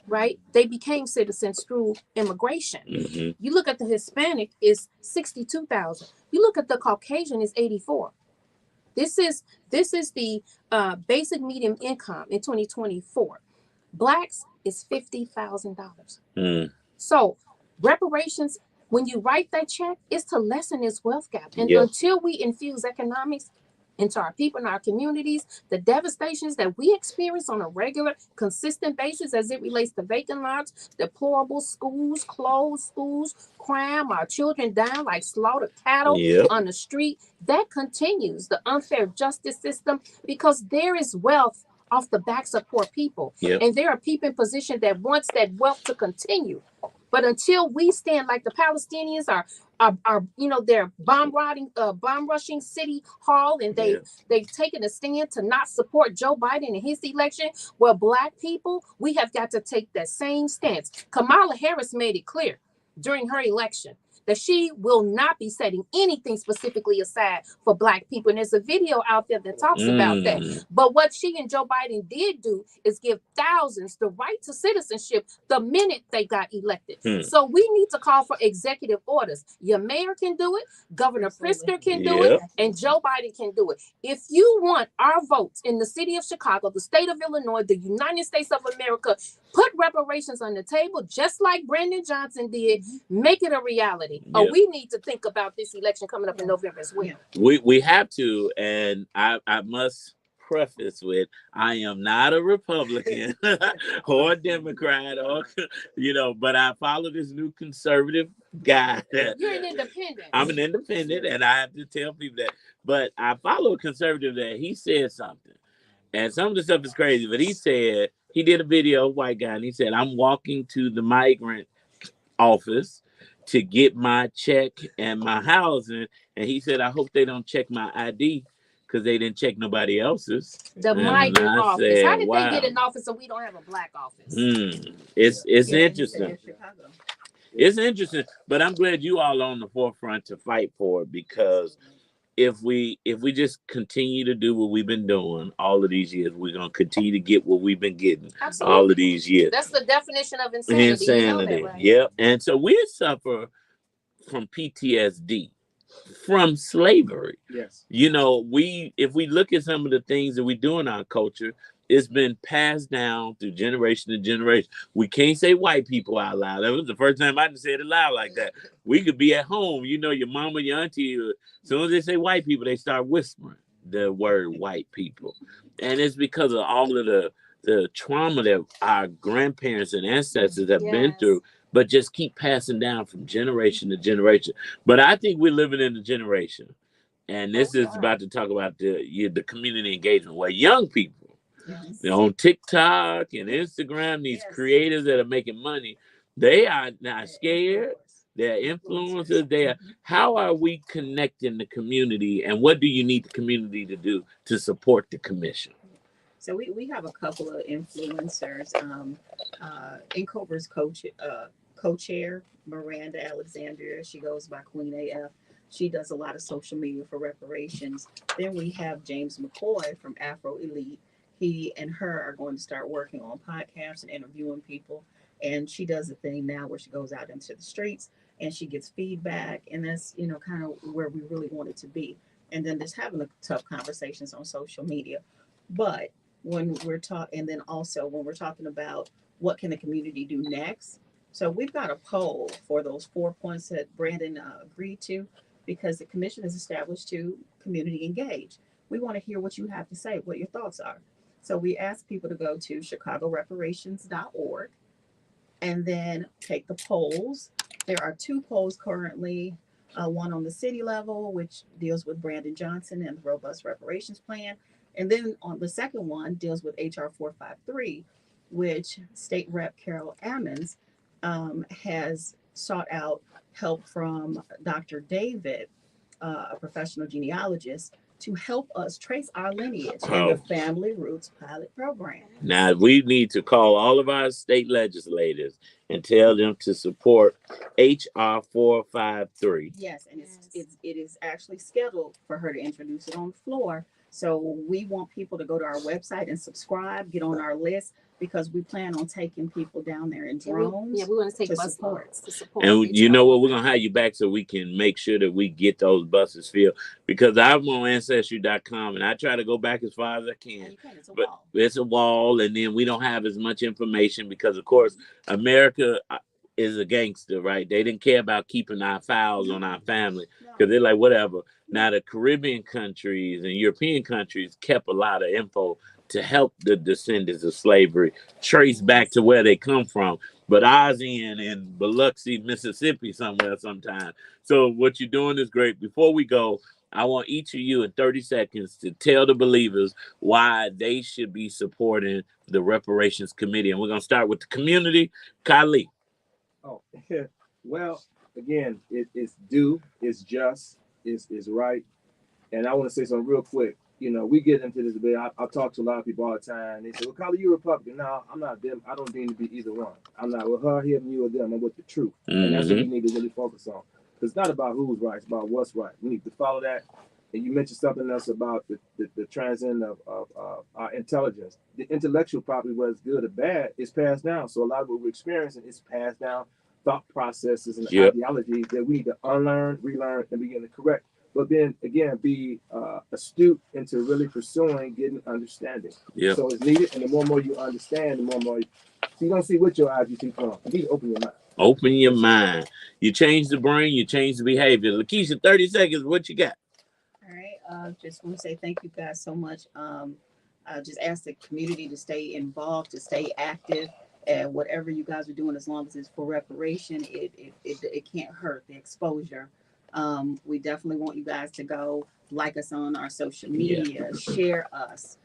right? They became citizens through immigration. You look at the Hispanic is 62,000. You look at the Caucasian is 84. This is the basic median income in 2024. Blacks is $50,000. So reparations, when you write that check, is to lessen this wealth gap. And until we infuse economics into our people and our communities, the devastations that we experience on a regular, consistent basis as it relates to vacant lots, deplorable schools, closed schools, crime, our children down like slaughtered cattle on the street, that continues. The unfair justice system, because there is wealth off the backs of poor people. Yep. And there are people in position that wants that wealth to continue. But until we stand like the Palestinians are they're bomb rushing City Hall, and they've taken a stand to not support Joe Biden in his election. Well, Black people, we have got to take that same stance. Kamala Harris made it clear during her election that she will not be setting anything specifically aside for Black people. And there's a video out there that talks about that. But what she and Joe Biden did do is give thousands the right to citizenship the minute they got elected. So we need to call for executive orders. Your mayor can do it, Governor Pritzker can do it, and Joe Biden can do it. If you want our votes in the city of Chicago, the state of Illinois, the United States of America, put reparations on the table, just like Brandon Johnson did. Make it a reality. We need to think about this election coming up in November as well. We have to, and I must preface with, I am not a Republican or a Democrat, or but I follow this new conservative guy. You're an independent. I'm an independent, and I have to tell people that. But I follow a conservative that he said something, and some of the stuff is crazy. But he said he did a video, white guy, and he said, "I'm walking to the migrant office to get my check and my housing," and he said, "I hope they don't check my ID because they didn't check nobody else's." The migrant office. How did they get an office and we don't have a Black office? It's interesting. It's interesting, but I'm glad you all are on the forefront to fight for it, because if we just continue to do what we've been doing all of these years, we're gonna continue to get what we've been getting all of these years. That's the definition of insanity. You know that, right? Yep. And so we suffer from PTSD from slavery. Yes. If we look at some of the things that we do in our culture, it's been passed down through generation to generation. We can't say white people out loud. That was the first time I didn't say it aloud like that. We could be at home, your mama, your auntie, as soon as they say white people, they start whispering the word white people. And it's because of all of the trauma that our grandparents and ancestors have been through, but just keep passing down from generation to generation. But I think we're living in a generation, and this is about to talk about the community engagement, where young people, on TikTok and Instagram, these creators that are making money, they are not scared. They're influencers. How are we connecting the community, and what do you need the community to do to support the commission? So we have a couple of influencers. Incobra's co-chair, Miranda Alexandria. She goes by Queen AF. She does a lot of social media for reparations. Then we have James McCoy from Afro Elite. He and her are going to start working on podcasts and interviewing people. And she does a thing now where she goes out into the streets and she gets feedback. And that's, kind of where we really want it to be. And then just having the tough conversations on social media. But when we're talking, and then also when we're talking about what can the community do next. So we've got a poll for those 4 points that Brandon agreed to, because the commission is established to community engage. We want to hear what you have to say, what your thoughts are. So we ask people to go to chicagoreparations.org and then take the polls. There are 2 polls currently, one on the city level, which deals with Brandon Johnson and the robust reparations plan. And then on the second one deals with HR 453, which State Rep Carol Ammons has sought out help from Dr. David, a professional genealogist, to help us trace our lineage in the Family Roots Pilot Program. Now, we need to call all of our state legislators and tell them to support HR 453. Yes, and it is actually scheduled for her to introduce it on the floor. So we want people to go to our website and subscribe, get on our list, because we plan on taking people down there in drones. We want to take bus support. to support. And you know what? We're going to have you back so we can make sure that we get those buses filled. Because I'm on Ancestry.com and I try to go back as far as I can. It's a wall. And then we don't have as much information because, of course, America is a gangster, right? They didn't care about keeping our files on our family because they're like, whatever. Now, the Caribbean countries and European countries kept a lot of info to help the descendants of slavery trace back to where they come from. But Oz in Biloxi, Mississippi somewhere sometime. So what you're doing is great. Before we go, I want each of you in 30 seconds to tell the believers why they should be supporting the Reparations Committee. And we're going to start with the community. Kylie. Oh, well, again, it's due, it's just, it's right. And I want to say something real quick. You know, we get into this debate. I talk to a lot of people all the time. They say, well, Kylie, you're a Republican. No, I'm not them. I don't deem to be either one. I'm not with her, him, you, or them. I'm with the truth. And that's what we need to really focus on. Because it's not about who's right. It's about what's right. We need to follow that. And you mentioned something else about the transcend of our intelligence. The intellectual property, whether it's good or bad, is passed down. So a lot of what we're experiencing is passed down thought processes and ideologies that we need to unlearn, relearn, and begin to correct. But then again, be astute into really pursuing getting understanding. Yeah. So it's needed, and the more you understand, the more you don't see with your eyes, you see from. You need to open your mind. Open your mind. You change the brain, you change the behavior. Lakeisha, 30 seconds. What you got? All right. Just want to say thank you guys so much. Just ask the community to stay involved, to stay active, and whatever you guys are doing, as long as it's for reparation, it can't hurt the exposure. We definitely want you guys to go like us on our social media, share us.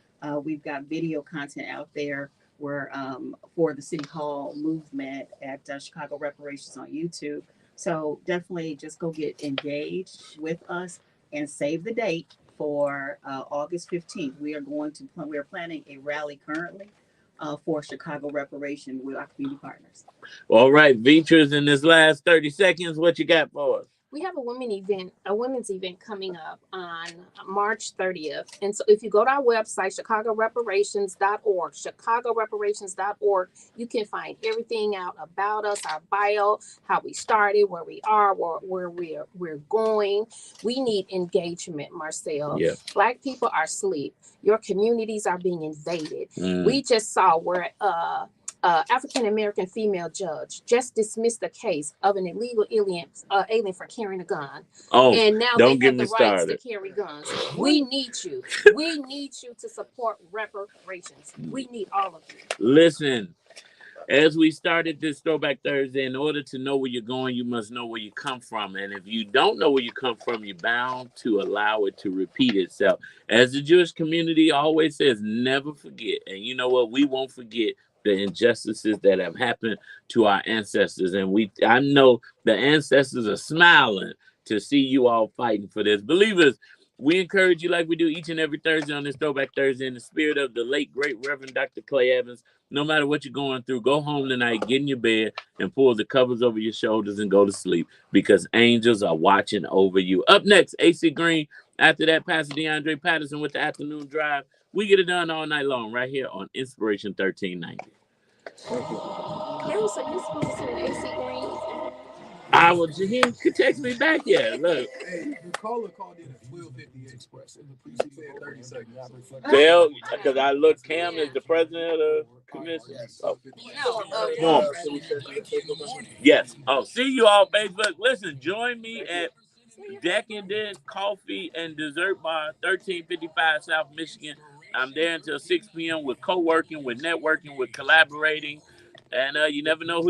We've got video content out there where for the City Hall movement at Chicago Reparations on YouTube. So definitely just go get engaged with us and save the date for August 15th. We are planning a rally currently for Chicago Reparation with our community partners. All right, Beatrice, in this last 30 seconds, what you got for us? We have a women's event coming up on March 30th. And so if you go to our website, chicagoreparations.org, you can find everything out about us, our bio, how we started, where we are, where we're going. We need engagement, Marcel. Yeah. Black people are asleep. Your communities are being invaded. We just saw where African-American female judge just dismissed the case of an illegal alien for carrying a gun. And now they have the rights to carry guns. We need you. We need you to support reparations. We need all of you. Listen, as we started this Throwback Thursday, in order to know where you're going, you must know where you come from. And if you don't know where you come from, you're bound to allow it to repeat itself. As the Jewish community always says, never forget. And you know what? We won't forget the injustices that have happened to our ancestors. And I know the ancestors are smiling to see you all fighting for this. Believers, we encourage you like we do each and every Thursday on this Throwback Thursday in the spirit of the late, great Reverend Dr. Clay Evans. No matter what you're going through, go home tonight, get in your bed, and pull the covers over your shoulders and go to sleep, because angels are watching over you. Up next, AC Green. After that, Pastor DeAndre Patterson with the Afternoon Drive. We get it done all night long right here on Inspiration 1390. Thank you. Harry, so you're supposed to sing AC Green? He could text me back yet. Look. Hey, the caller called in at 12:50 Express. She said 30 seconds. Well, because I look, Cam is the president of the commission. Yes. See you all, Facebook. Listen, join me at Decadent Coffee and Dessert Bar, 1355 South Michigan. I'm there until 6 p.m. with co-working, with networking, with collaborating. And you never know who